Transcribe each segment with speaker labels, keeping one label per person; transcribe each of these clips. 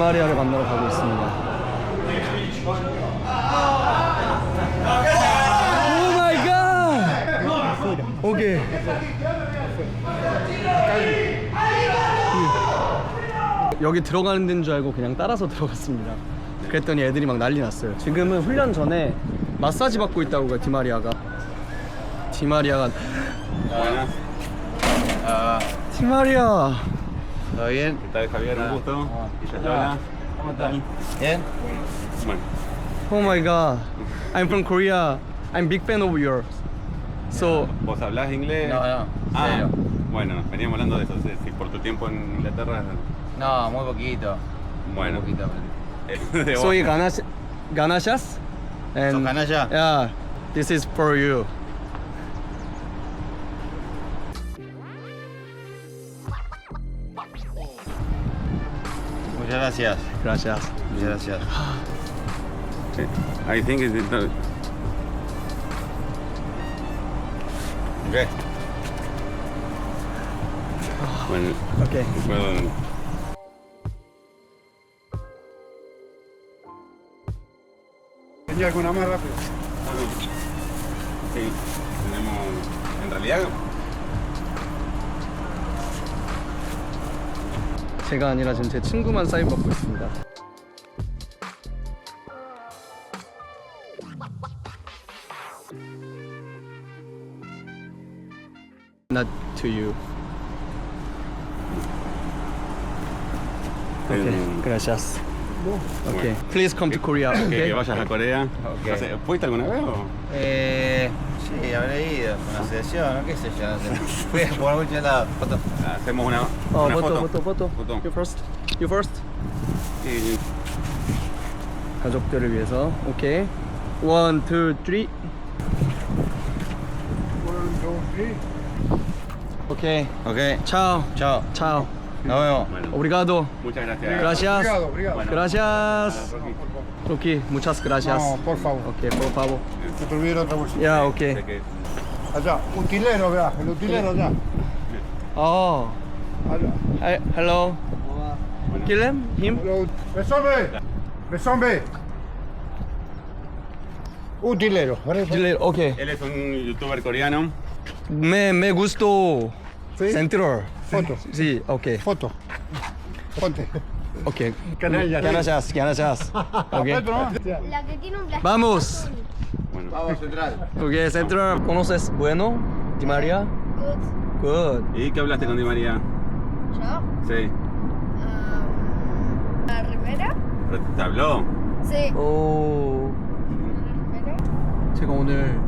Speaker 1: 디마리아를 만나러 가고 있습니다. 오 마이 갓! 오케이. 여기 들어가는 데인 줄 알고 그냥 따라서 들어갔습니다. 그랬더니 애들이 막 난리 났어요. 지금은 훈련 전에 마사지 받고 있다고요, 디마리아가. 디마리아.
Speaker 2: ¿Todo bien?
Speaker 3: ¿Qué tal, Javier? Un gusto. Isabela.
Speaker 2: ¿Cómo están? ¿Bien?
Speaker 3: Bueno,
Speaker 1: Oh my god. I'm from Korea. I'm big fan of yours. So,
Speaker 3: ¿vos hablás inglés?
Speaker 2: No, no,
Speaker 3: Ah,
Speaker 2: cero.
Speaker 3: bueno, veníamos hablando de eso. Si por tu tiempo en Inglaterra.
Speaker 2: No, muy poquito.
Speaker 3: Bueno,
Speaker 2: Muy poquito aprendí.
Speaker 3: de vos.
Speaker 1: soy Ganashas. And
Speaker 2: ¿Sos canalla?
Speaker 1: yeah, this is for you.
Speaker 2: Muchas gracias.
Speaker 1: Gracias.
Speaker 2: Muchas gracias.
Speaker 3: I think it's
Speaker 2: Okay.
Speaker 3: bueno,
Speaker 1: Okay.
Speaker 3: puedo.
Speaker 4: ¿Tenía alguna más rápido?
Speaker 3: Sí, tenemos. En realidad,
Speaker 1: 제가 아니라 지금 제 친구만 사인 받고 있습니다. Not to you. Okay, gracias. Okay, please come to Korea.
Speaker 3: que
Speaker 1: Okay.
Speaker 3: vayas a Corea.
Speaker 2: Ok.
Speaker 3: No sé, ¿fuiste alguna vez o?
Speaker 2: Sí, habré ido con la selección, qué sé yo, no sé. Fui a jugar mucho lado. Foto.
Speaker 3: Hacemos una
Speaker 1: foto.
Speaker 3: foto.
Speaker 1: You first. You first.
Speaker 3: Sí,
Speaker 1: 가족들을 위해서. 오케이. 1, 2, 3.
Speaker 4: 1, 2, 3.
Speaker 1: 오케이.
Speaker 2: Ok.
Speaker 1: 차오.
Speaker 2: Chao.
Speaker 1: 차오.
Speaker 2: Nos vemos.
Speaker 3: bueno.
Speaker 1: 오브리가도.
Speaker 3: Muchas gracias.
Speaker 1: Gracias.
Speaker 4: Obrigado, obrigado.
Speaker 3: Bueno.
Speaker 1: Gracias.
Speaker 3: Rocky.
Speaker 1: Rocky, muchas gracias.
Speaker 4: No, por favor.
Speaker 1: Ok, por favor.
Speaker 4: No te olvides la otra bolsita.
Speaker 1: Ya,
Speaker 3: Sé
Speaker 1: ok.
Speaker 3: que-
Speaker 4: Allá, utilero, vea, el utilero allá.
Speaker 1: Oh,
Speaker 4: Allá.
Speaker 1: hi, hello.
Speaker 3: bueno.
Speaker 1: Kill him?
Speaker 4: Besombe, besombe. Utilero.
Speaker 1: Ok.
Speaker 3: Él es un youtuber coreano.
Speaker 1: Me gustó.
Speaker 4: ¿Sí?
Speaker 1: Central.
Speaker 4: Foto,
Speaker 1: Sí, ok.
Speaker 4: foto. Ponte.
Speaker 1: Ok.
Speaker 4: Canalla.
Speaker 1: Gracias, gracias. Ok.
Speaker 4: Apreto nomás.
Speaker 5: La que tiene un blanco.
Speaker 1: Vamos.
Speaker 3: Bueno,
Speaker 2: Vamos, Central.
Speaker 1: Ok, Central. ¿Conoces Bueno? Di María?
Speaker 5: Good.
Speaker 1: Good.
Speaker 3: ¿y qué hablaste con Di María?
Speaker 5: ¿Yo?
Speaker 3: Sí.
Speaker 5: ¿La remera?
Speaker 3: ¿Pero te habló?
Speaker 5: Sí.
Speaker 1: 오,
Speaker 5: ¿La remera?
Speaker 1: 제가 오늘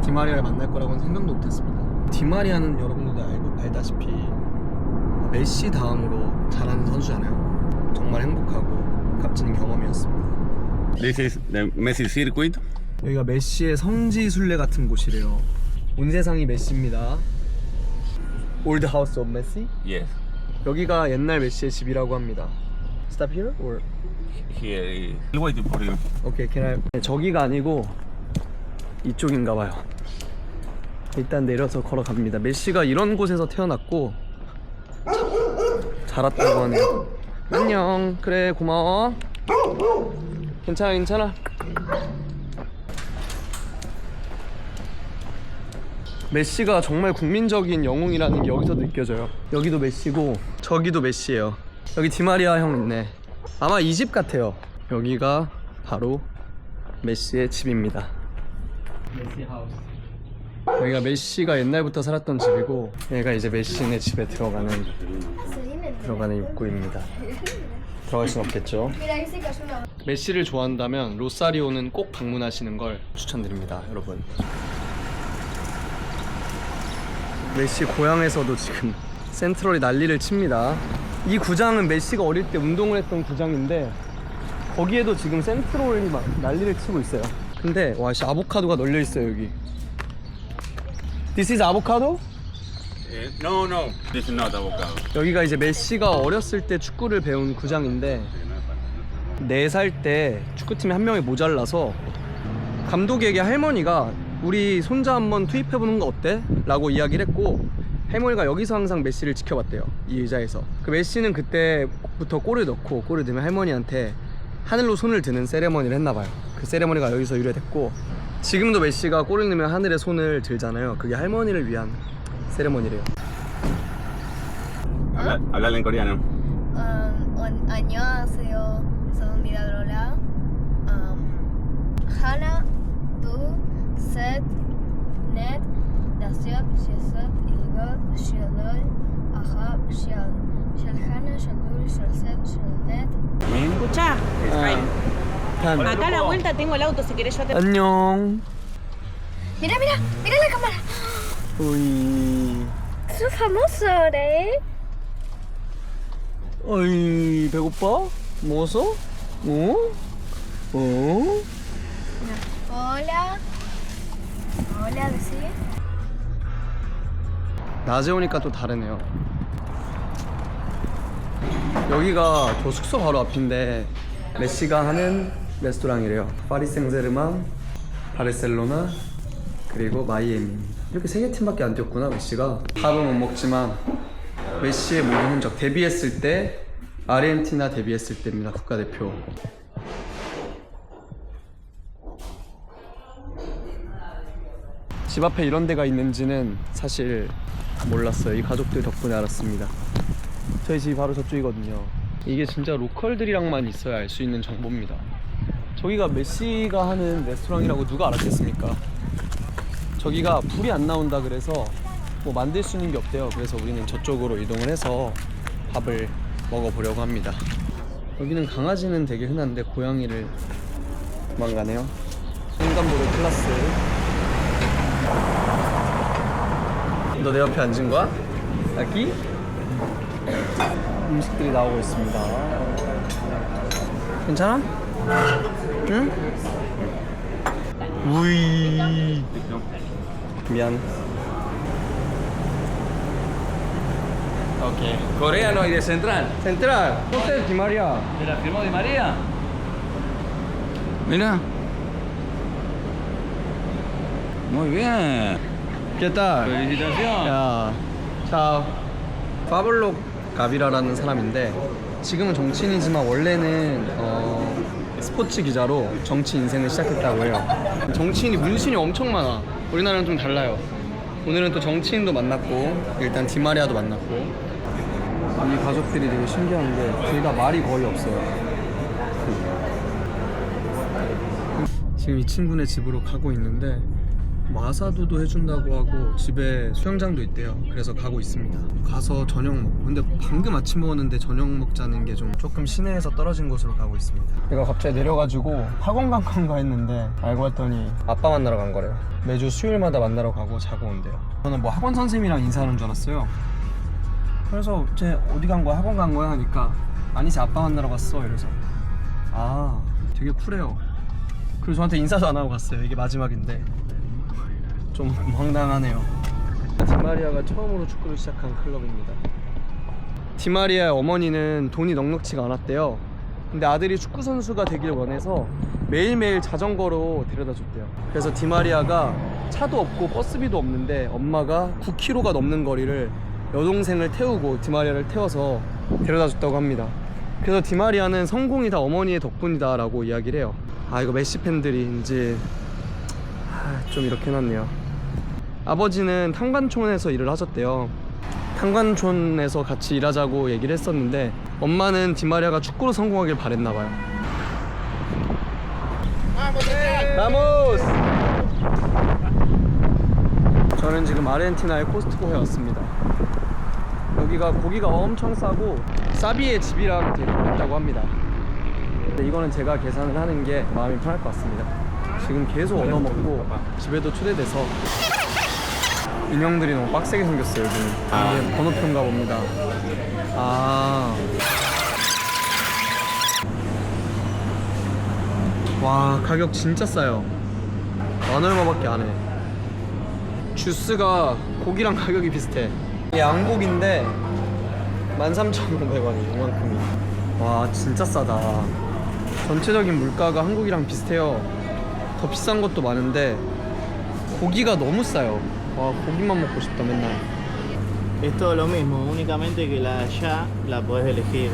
Speaker 1: 디마리아를 만날 거라고는 생각도 못했습니다. 디마리아는 여러분들도 알다시피 메시 다음으로 잘하는 선수잖아요. 정말 행복하고 값지는 경험이었습니다.
Speaker 3: This is the Messi Circuit.
Speaker 1: 여기가 메시의 성지 순례 같은 곳이래요. 온 세상이 메시입니다. Old House of Messi?
Speaker 3: Yes.
Speaker 1: 여기가 옛날 메시의 집이라고 합니다. Stop here or?
Speaker 3: Here. I'll wait for you.
Speaker 1: 오케이, can I? 저기가 아니고 이쪽인가 봐요. 일단 내려서 걸어갑니다. 메시가 이런 곳에서 태어났고 자랐다고 하네요. 안녕. 그래, 고마워. 괜찮아, 괜찮아. 메시가 정말 국민적인 영웅이라는 게 여기서 느껴져요. 여기도 메시고 저기도 메시예요. 여기 디마리아 형 있네. 아마 이 집 같아요. 여기가 바로 메시의 집입니다. 메시 하우스. 여기가 메시가 옛날부터 살았던 집이고 얘가 이제 메시네 집에 들어가는 입구입니다. 들어갈 순 없겠죠.
Speaker 5: Mira, ahí se cayó una.
Speaker 1: 메시를 좋아한다면 로사리오는 꼭 방문하시는 걸 추천드립니다, 여러분. 메시 고향에서도 지금 센트럴이 난리를 칩니다. 이 구장은 메시가 어릴 때 운동을 했던 구장인데 거기에도 지금 센트럴이 막 난리를 치고 있어요. 근데 와, 씨, 아보카도가 널려 있어요 여기. This is avocado?
Speaker 3: No, no. This is not avocado.
Speaker 1: 여기가 이제 메시가 어렸을 때 축구를 배운 구장인데 4살 때 축구팀에 한 명이 모자라서 감독에게 할머니가 우리 손자 한번 투입해보는 거 어때? 라고 이야기를 했고 할머니가 여기서 항상 메시를 지켜봤대요. 이 의자에서. 그 메시는 그때 부터 골을 넣고 골을 넣으면 할머니한테 하늘로 손을 드는 세레머니를 했나봐요. 그 세레머니가 여기서 유래됐고 지금도 메시가 골을 넣으면 하늘에 손을 들잖아요. 그게 할머니를 위한 세레머니래요.
Speaker 3: Háblale en coreano.
Speaker 5: 안녕하세요. 저는 미라로라. 하나, 둘, 셋, 넷, 다섯, 여섯, 일곱, 여덟, 아홉, 열 하나, 열 둘, 열 셋, 열 넷.
Speaker 6: Escuchá,
Speaker 1: 단.
Speaker 6: acá a la vuelta tengo el auto, si querés yo te...
Speaker 1: 안녕.
Speaker 5: Mira, mira, mira la cámara.
Speaker 1: 어이.
Speaker 5: sos famoso, ¿eh?
Speaker 1: 어이, 배고파? 먹었어? 어? 어?
Speaker 5: Hola. Hola, decí.
Speaker 1: 낮에 오니까 또 다르네요. 여기가 저 숙소 바로 앞인데 메시가 하는 레스토랑이래요. 파리 생제르맹, 바르셀로나, 그리고 마이애미. 이렇게 세 개 팀밖에 안 뛰었구나 메시가. 밥은 못 먹지만 메시의 모든 흔적, 데뷔했을 때 아르헨티나 데뷔했을 때입니다. 국가대표. 집 앞에 이런 데가 있는지는 사실 몰랐어요. 이 가족들 덕분에 알았습니다. 저희 집이 바로 저쪽이거든요. 이게 진짜 로컬들이랑만 있어야 알 수 있는 정보입니다. 저기가 메시가 하는 레스토랑이라고 누가 알았겠습니까? 저기가 불이 안 나온다 그래서 뭐 만들 수 있는 게 없대요. 그래서 우리는 저쪽으로 이동을 해서 밥을 먹어보려고 합니다. 여기는 강아지는 되게 흔한데 고양이를 도망가네요. 횡단보도 클라스. 너 내 옆에 앉은 거야? 여기? 음식들이 나오고 있습니다. 괜찮아? 응? 우이. 미안.
Speaker 7: Ok. Coreano y de Central.
Speaker 1: Central. José Di María.
Speaker 7: ¿Te la firmó Di María? Mira. Muy bien.
Speaker 1: ¿Qué tal?
Speaker 7: Felicitaciones.
Speaker 1: 야, 자, 파블로 가비라라는 사람인데 지금은 정치인이지만 원래는 스포츠 기자로 정치 인생을 시작했다고 해요. 정치인이 문신이 엄청 많아. 우리나라랑 좀 달라요. 오늘은 또 정치인도 만났고 일단 디마리아도 만났고. 이 가족들이 되게 신기한 게 둘 다 말이 거의 없어요. 지금 이 친구네 집으로 가고 있는데 마사도도 해준다고 하고 집에 수영장도 있대요. 그래서 가고 있습니다. 가서 저녁 먹고. 근데 방금 아침 먹었는데 저녁 먹자는 게 좀 조금 시내에서 떨어진 곳으로 가고 있습니다. 내가 갑자기 내려가지고 학원 간 건가 했는데 알고 봤더니 아빠 만나러 간 거래요. 매주 수요일마다 만나러 가고 자고 온대요. 저는 뭐 학원 선생님이랑 인사하는 줄 알았어요. 그래서 쟤 어디 간 거야? 학원 간 거야? 하니까 아니지, 아빠 만나러 갔어. 이래서 아, 되게 쿨해요. 그리고 저한테 인사도 안 하고 갔어요. 이게 마지막인데 좀 황당하네요. 디마리아가 처음으로 축구를 시작한 클럽입니다. 디마리아의 어머니는 돈이 넉넉치가 않았대요. 근데 아들이 축구 선수가 되길 원해서 매일매일 자전거로 데려다 줬대요. 그래서 디마리아가 차도 없고 버스비도 없는데 엄마가 9km가 넘는 거리를 여동생을 태우고 디마리아를 태워서 데려다 줬다고 합니다. 그래서 디마리아는 성공이 다 어머니의 덕분이다 라고 이야기를 해요. 아, 이거 메시 팬들이 이제 좀 이렇게 해놨네요. 아버지는 탄관촌에서 일을 하셨대요. 탄관촌에서 같이 일하자고 얘기를 했었는데 엄마는 디마리아가 축구로 성공하길 바랬나봐요. 나모스! 저는 지금 아르헨티나의 코스트코에 왔습니다. 여기가 고기가 엄청 싸고 사비의 집이랑 되게 있다고 합니다. 근데 이거는 제가 계산을 하는 게 마음이 편할 것 같습니다. 지금 계속 얻어먹고 집에도 초대돼서 인형들이 너무 빡세게 생겼어요. 여기는 이게 번호표인가 봅니다. 아, 와, 가격 진짜 싸요. 만 얼마밖에 안 해. 주스가 고기랑 가격이 비슷해. 이게 양고기인데 13,500원이 요만큼이. 와, 진짜 싸다. 전체적인 물가가 한국이랑 비슷해요. 더 비싼 것도 많은데 고기가 너무 싸요. 와, 고기만 먹고 싶다 맨날.
Speaker 8: Es todo lo mismo, únicamente que la allá la podés elegir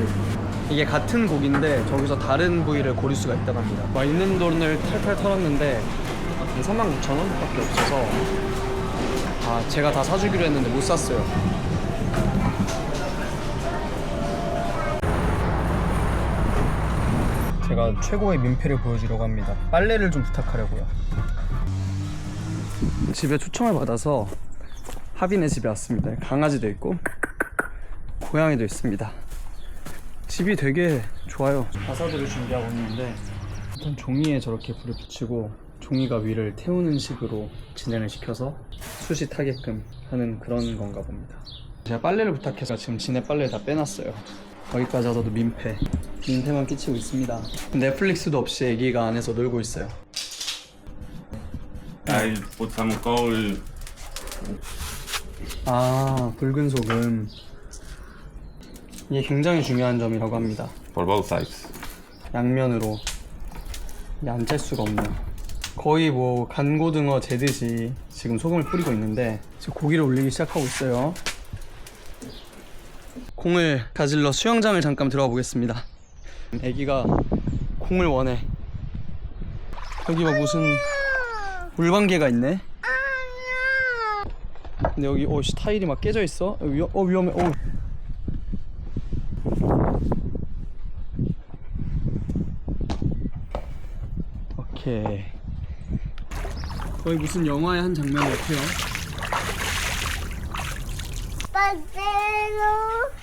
Speaker 1: 이게 같은 고기인데 저기서 다른 부위를 고를 수가 있다고 합니다. 와, 있는 돈을 탈탈 털었는데 36,000원밖에 없어서 제가 다 사주기로 했는데 못 샀어요. 제가 최고의 민폐를 보여주려고 합니다. 빨래를 좀 부탁하려고요. 집에 초청을 받아서 하빈의 집에 왔습니다. 강아지도 있고 고양이도 있습니다. 집이 되게 좋아요. 가사들을 준비하고 있는데 일단 종이에 저렇게 불을 붙이고 종이가 위를 태우는 식으로 진행을 시켜서 숯이 타게끔 하는 그런 건가 봅니다. 제가 빨래를 부탁해서 지금 진해 빨래를 다 빼놨어요. 여기까지 와서도 민폐만 끼치고 있습니다. 넷플릭스도 없이 애기가 안에서 놀고 있어요.
Speaker 3: I'll put some coal.
Speaker 1: 붉은 소금. 이게 굉장히 중요한 점이라고 합니다.
Speaker 3: For both sides.
Speaker 1: 양면으로 이게 안 짤 수가 없네요. 거의 뭐 간고등어 재듯이 지금 소금을 뿌리고 있는데 지금 고기를 올리기 시작하고 있어요. 공을 가질러 수영장을 잠깐 들어가 보겠습니다. 애기가 공을 원해. 여기 막 무슨 물방개가 있네. 근데 여기 타일이 막 깨져 있어. 위험해. 오케이. 거의 무슨 영화의 한 장면 같아요.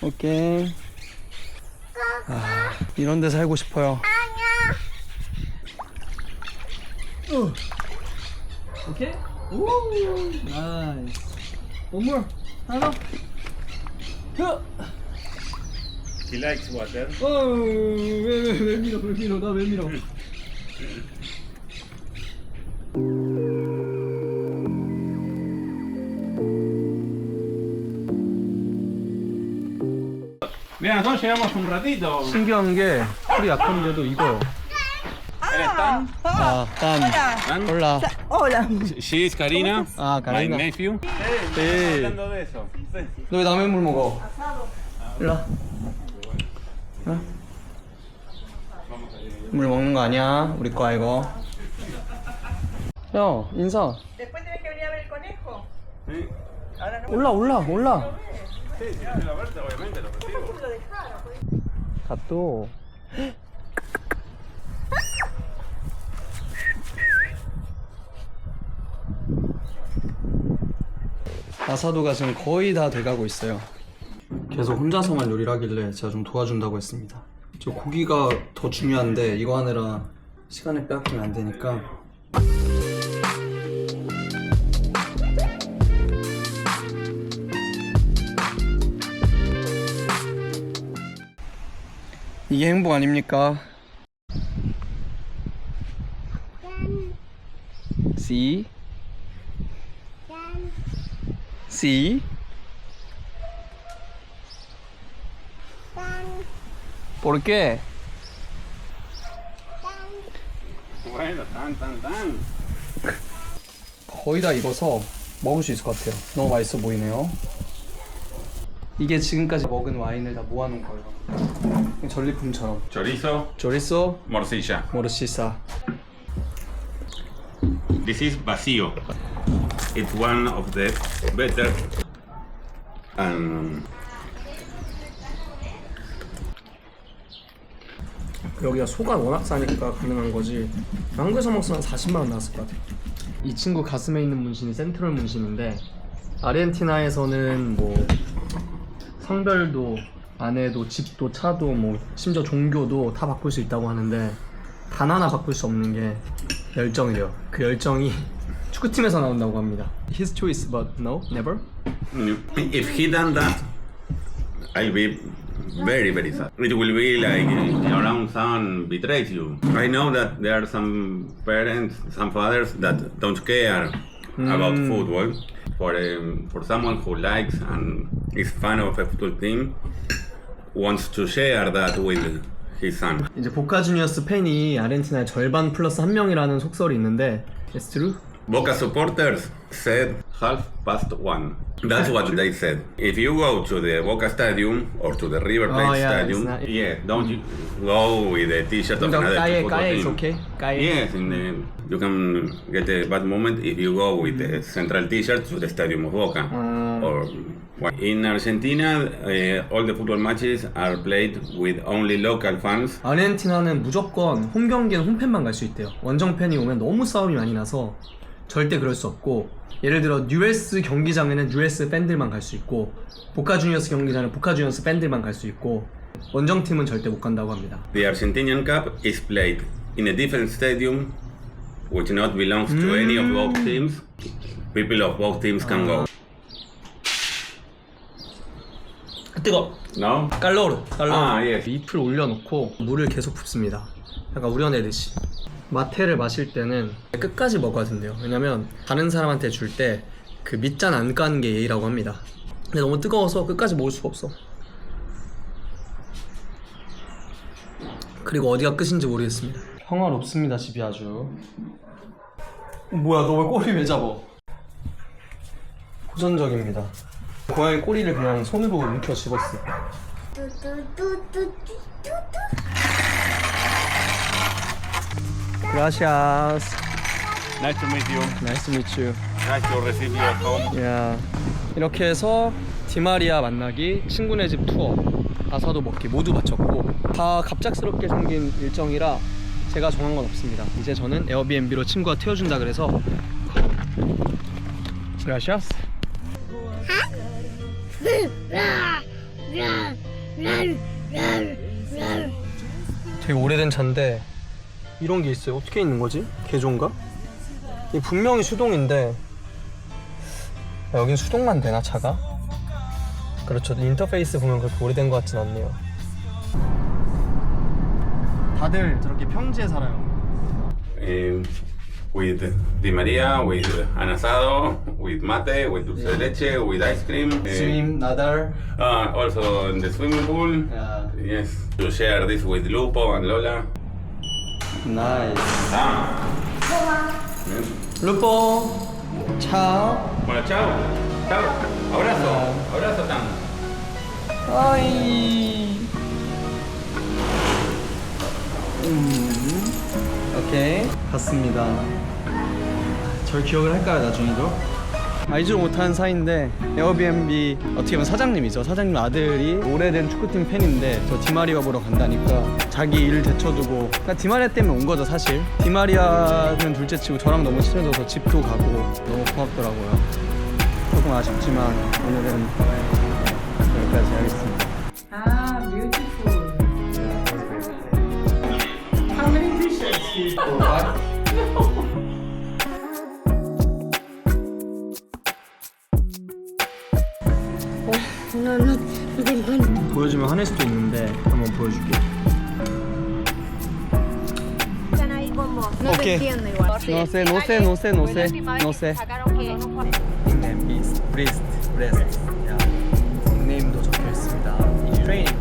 Speaker 1: 오케이. 이런 데 살고 싶어요. 오케이. 오, 나이스. 원물 하나.
Speaker 3: He likes water.
Speaker 1: 왜 밀어? 나 왜 밀어?
Speaker 3: Mira, nosotros llegamos un ratito.
Speaker 1: 신기한 게 풀이 약한데도 이거요.
Speaker 3: ¿Eres Tan?
Speaker 1: 딴. 올라.
Speaker 3: She is Karina. My
Speaker 1: Karina.
Speaker 3: nephew.
Speaker 1: 네.
Speaker 3: Hablando de eso.
Speaker 1: 너 왜 남의 물 먹어? 일로 와. 물 먹는 거 아니야? 우리 거야 이거. 야, 인사.
Speaker 6: Después tenés que venir a ver el conejo.
Speaker 1: 올라.
Speaker 3: Sí, si quiero la verte, obviamente lo recibo.
Speaker 1: 갓도. 아사도가 지금 거의 다 돼가고 있어요. 계속 혼자서만 요리를 하길래 제가 좀 도와준다고 했습니다. 저 고기가 더 중요한데 이거 하느라 시간을 빼앗기면 안 되니까. 이게 행복 아닙니까? See? See? ¿Por qué?
Speaker 3: Bueno, tan.
Speaker 1: 거의 다 익어서 먹을 수 있을 것 같아요. 너무 맛있어 보이네요. 이게 지금까지 먹은 와인을 다 모아놓은 거예요. 전리품처럼.
Speaker 3: Chorizo,
Speaker 1: 조리소,
Speaker 3: morcilla.
Speaker 1: 모르시사.
Speaker 3: This is vacío. It's one of the better. And
Speaker 1: 여기가 소가 워낙 싸니까 가능한 거지. 한국에서 먹으면 40만 원 나왔을 것 같아요. 이 친구 가슴에 있는 문신이 센트럴 문신인데 아르헨티나에서는 뭐 성별도 아내도 집도 차도 뭐 심지어 종교도 다 바꿀 수 있다고 하는데 단 하나 바꿀 수 없는 게 열정이래요. 그 열정이 축구팀에서 나온다고 합니다. His choice, but no, never.
Speaker 3: if he done that, I'll be very sad. It will be like your own son betrays you. I know that there are some parents, some fathers that don't care about football. For someone who likes and is fan of a football team, wants to share that with his son.
Speaker 1: 이제 보카 주니어스 팬이 아르헨티나의 절반 플러스 한 명이라는 속설이 있는데 It's true?
Speaker 3: Boca supporters said 1:30. That's what they said. If you go to the Boca Stadium or to the River Plate
Speaker 1: Oh, yeah,
Speaker 3: Stadium,
Speaker 1: it's not-
Speaker 3: yeah, don't you go with the T-shirt of another
Speaker 1: Calle,
Speaker 3: football
Speaker 1: Calle is
Speaker 3: team.
Speaker 1: okay. Calle.
Speaker 3: Yes, you can get a bad moment if you go with the central T-shirt to the Stadium of Boca. Or in Argentina, all the football matches are played with only local fans.
Speaker 1: 아르헨티나는 무조건 홈 경기는 홈팬만 갈 수 있대요. 원정 팬이 오면 너무 싸움이 많이 나서 절대 그럴 수 없고, 예를 들어 뉴에스 경기장에는 뉴에스 팬들만 갈 수 있고, 보카 주니어스 경기장에는 보카 주니어스 팬들만 갈 수 있고, 원정팀은 절대 못 간다고 합니다.
Speaker 3: The Argentinian Cup is played in a different stadium, which not belongs to any of both teams. People of both teams can go.
Speaker 1: 뜨거.
Speaker 3: No?
Speaker 1: 깔로르.
Speaker 3: 아, 예.
Speaker 1: 잎을 올려놓고 물을 계속 붓습니다. 약간 우려내듯이. 마테를 마실 때는 끝까지 먹어야 된대요. 왜냐면 다른 사람한테 줄 때 그 밑잔 안 까는 게 예의라고 합니다. 근데 너무 뜨거워서 끝까지 먹을 수가 없어. 그리고 어디가 끝인지 모르겠습니다. 평화롭습니다, 집이 아주. 뭐야, 너 왜 꼬리 왜 잡어? 호전적입니다. 고양이 꼬리를 그냥 손으로 움켜 집었어. Gracias.
Speaker 3: Nice to meet you.
Speaker 1: Nice to meet you.
Speaker 3: Nice to receive you at home.
Speaker 1: 야, 이렇게 해서 디마리아 만나기, 친구네 집 투어, 아사도 먹기 모두 마쳤고, 다 갑작스럽게 생긴 일정이라 제가 정한 건 없습니다. 이제 저는 에어비앤비로 친구가 태워준다 그래서. Gracias. 되게 오래된 차인데 이런 게 있어요. 어떻게 있는 거지? 개조인가? 이 분명히 수동인데 여긴 수동만 되나 차가? 그렇죠. 인터페이스 보면 그렇게 오래된 것 같진 않네요. 다들 저렇게 평지에 살아요.
Speaker 3: With Di Maria, with an asado, with mate, with dulce de leche, with ice cream.
Speaker 1: 스윙, 나달.
Speaker 3: Also in the swimming pool. Yes. To share this with Lupo and Lola.
Speaker 1: 나이스.
Speaker 3: Ah.
Speaker 1: 루포. 차오.
Speaker 3: Bueno, chao. Chao. Abrazo. Abrazo, Tan.
Speaker 1: 아이. 오케이. 갔습니다. 절 기억을 할까요, 나중에도? 알지도 못하는 사이인데 에어비앤비 어떻게 보면 사장님이죠. 사장님 아들이 오래된 축구팀 팬인데 저 디마리아 보러 간다니까 자기 일을 제쳐두고, 그러니까 디마리아 때문에 온 거죠 사실. 디마리아는 둘째치고 저랑 너무 친해져서 집도 가고 너무 고맙더라고요. 조금 아쉽지만 오늘은 여기까지 하겠습니다.
Speaker 6: Ah, beautiful. How many t-shirts?
Speaker 1: 보여주면 화낼 수도 있는데 한번 보여줄게.
Speaker 5: No
Speaker 1: Ok.
Speaker 5: te entiendo igual.
Speaker 1: No sé, no sé, no sé, no sé, no sé. 닉네임 is Brist, Brest. 닉네임도 적혀 있습니다. 이 트레이닝